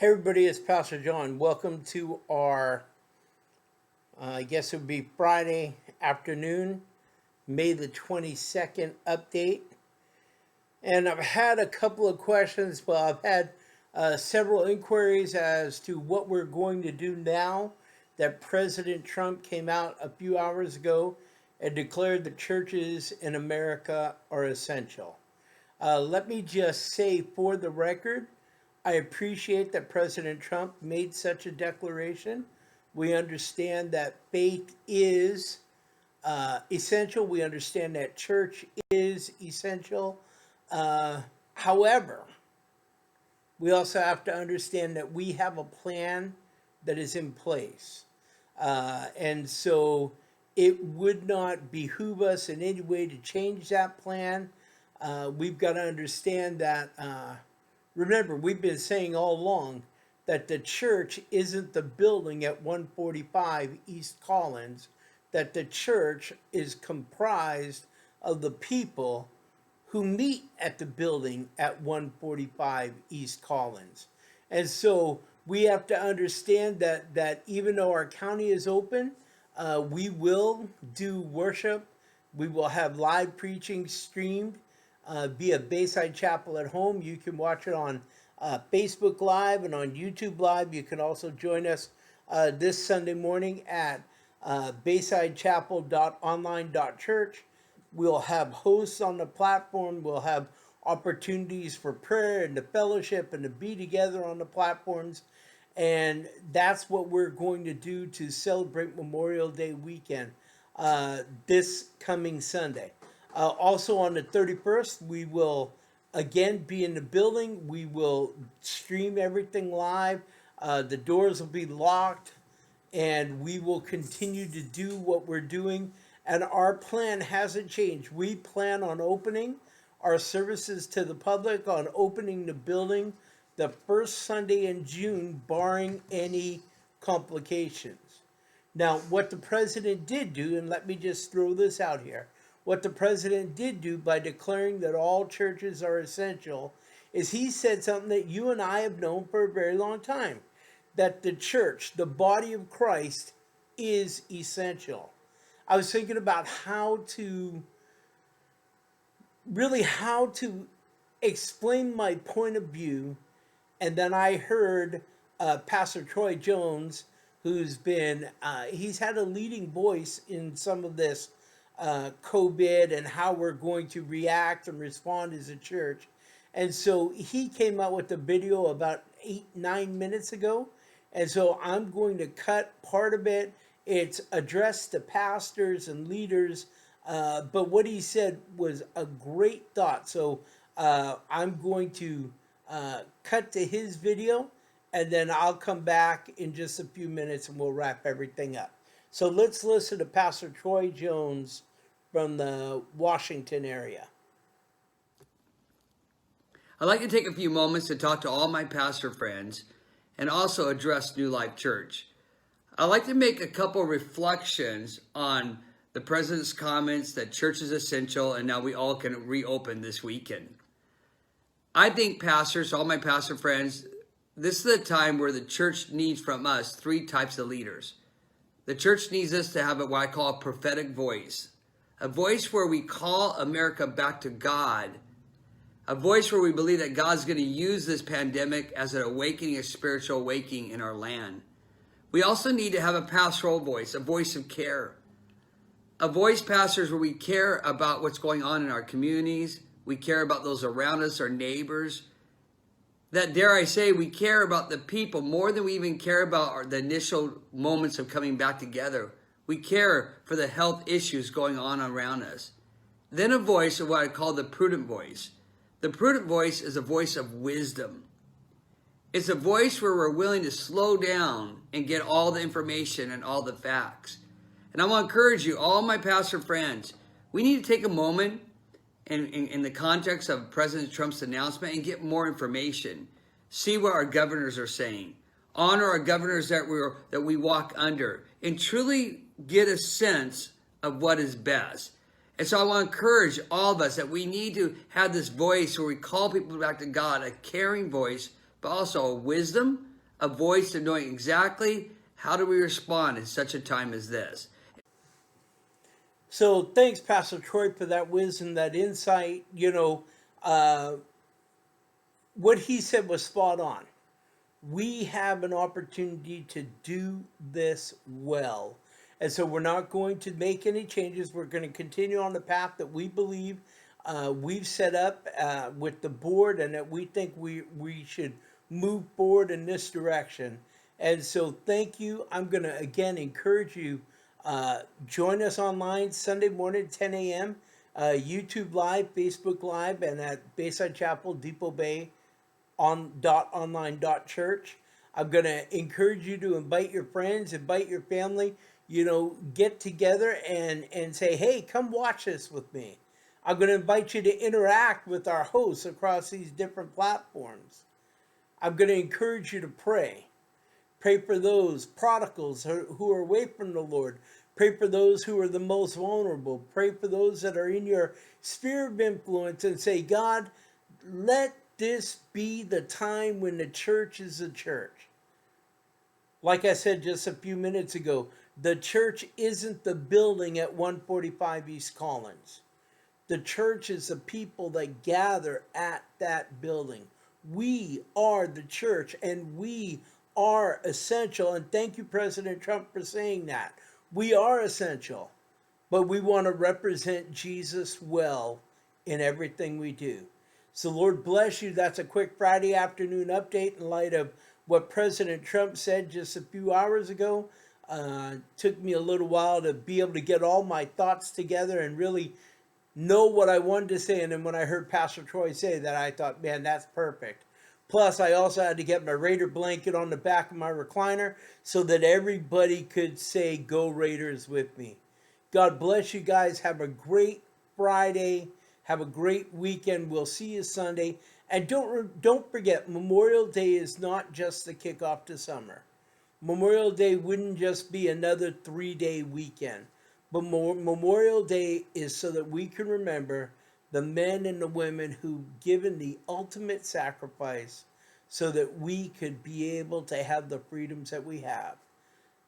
Hey everybody, it's Pastor John. Welcome to our, I guess it would be Friday afternoon, May the 22nd update. And I've had a couple of questions. Well, I've had several inquiries as to what we're going to do now that President Trump came out a few hours ago and declared the churches in America are essential. Let me just say for the record, I appreciate that President Trump made such a declaration. We understand that faith is essential. We understand that church is essential. However, we also have to understand that we have a plan that is in place. And so it would not behoove us in any way to change that plan. We've got to understand that, remember, we've been saying all along that the church isn't the building at 145 East Collins, that the church is comprised of the people who meet at the building at 145 East Collins. And so we have to understand that even though our county is open, we will do worship. We will have live preaching streamed via Bayside Chapel at Home. You can watch it on Facebook Live and on YouTube Live. You can also join us this Sunday morning at baysidechapel.online.church. We'll have hosts on the platform. We'll have opportunities for prayer and to fellowship and to be together on the platforms. And that's what we're going to do to celebrate Memorial Day weekend this coming Sunday. Also on the 31st, we will again be in the building. We will stream everything live. The doors will be locked, and we will continue to do what we're doing. And our plan hasn't changed. We plan on opening our services to the public, on opening the building the first Sunday in June, barring any complications. Now, what the president did do, and let me just throw this out here, what the president did do by declaring that all churches are essential is he said something that you and I have known for a very long time, that the church, the body of Christ, is essential. I was thinking about how to explain my point of view, and then I heard Pastor Troy Jones, who's been, he's had a leading voice in some of this COVID and how we're going to react and respond as a church. And so he came out with a video about 8-9 minutes ago. And so I'm going to cut part of it. It's addressed to pastors and leaders. But what he said was a great thought. So I'm going to cut to his video, and then I'll come back in just a few minutes and we'll wrap everything up. So let's listen to Pastor Troy Jones from the Washington area. I'd like to take a few moments to talk to all my pastor friends and also address New Life Church. I'd like to make a couple reflections on the president's comments that church is essential and now we all can reopen this weekend. I think pastors, all my pastor friends, this is the time where the church needs from us three types of leaders. The church needs us to have what I call a prophetic voice. A voice where we call America back to God. A voice where we believe that God's going to use this pandemic as an awakening, a spiritual awakening in our land. We also need to have a pastoral voice, a voice of care. A voice, pastors, where we care about what's going on in our communities. We care about those around us, our neighbors. That, dare I say, we care about the people more than we even care about the initial moments of coming back together. We care for the health issues going on around us. Then a voice of what I call the prudent voice. The prudent voice is a voice of wisdom. It's a voice where we're willing to slow down and get all the information and all the facts. And I want to encourage you, all my pastor friends, we need to take a moment in the context of President Trump's announcement and get more information. See what our governors are saying. Honor our governors that we walk under. And truly get a sense of what is best. And so I want to encourage all of us that we need to have this voice where we call people back to God, a caring voice, but also a wisdom, a voice of knowing exactly how do we respond in such a time as this. So thanks, Pastor Troy, for that wisdom, that insight. What he said was spot on. We have an opportunity to do this well. And so we're not going to make any changes. We're going to continue on the path that we believe we've set up with the board, and that we think we should move forward in this direction. And so thank you. I'm going to again encourage you, join us online Sunday morning, 10 a.m., YouTube Live, Facebook Live, and at Bayside Chapel, Depot Bay online.church. I'm going to encourage you to invite your friends, invite your family, get together and say, hey, come watch this with me. I'm going to invite you to interact with our hosts across these different platforms. I'm going to encourage you to pray. Pray for those prodigals who are away from the Lord. Pray for those who are the most vulnerable. Pray for those that are in your sphere of influence, and say, God, let this be the time when the church is a church. Like I said just a few minutes ago, the church isn't the building at 145 East Collins. The church is the people that gather at that building. We are the church, and we are essential. And thank you, President Trump, for saying that. We are essential, but we want to represent Jesus well in everything we do. So Lord bless you. That's a quick Friday afternoon update in light of what President Trump said just a few hours ago. Took me a little while to be able to get all my thoughts together and really know what I wanted to say. And then when I heard Pastor Troy say that, I thought, man, that's perfect. Plus, I also had to get my Raider blanket on the back of my recliner so that everybody could say, go Raiders with me. God bless you guys. Have a great Friday. Have a great weekend. We'll see you Sunday. And don't forget, Memorial Day is not just the kickoff to summer. Memorial Day wouldn't just be another 3-day weekend. But Memorial Day is so that we can remember the men and the women who've given the ultimate sacrifice so that we could be able to have the freedoms that we have.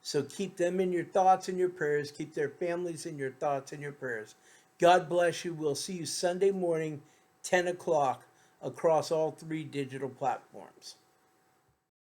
So keep them in your thoughts and your prayers. Keep their families in your thoughts and your prayers. God bless you. We'll see you Sunday morning, 10 o'clock, across all 3 digital platforms.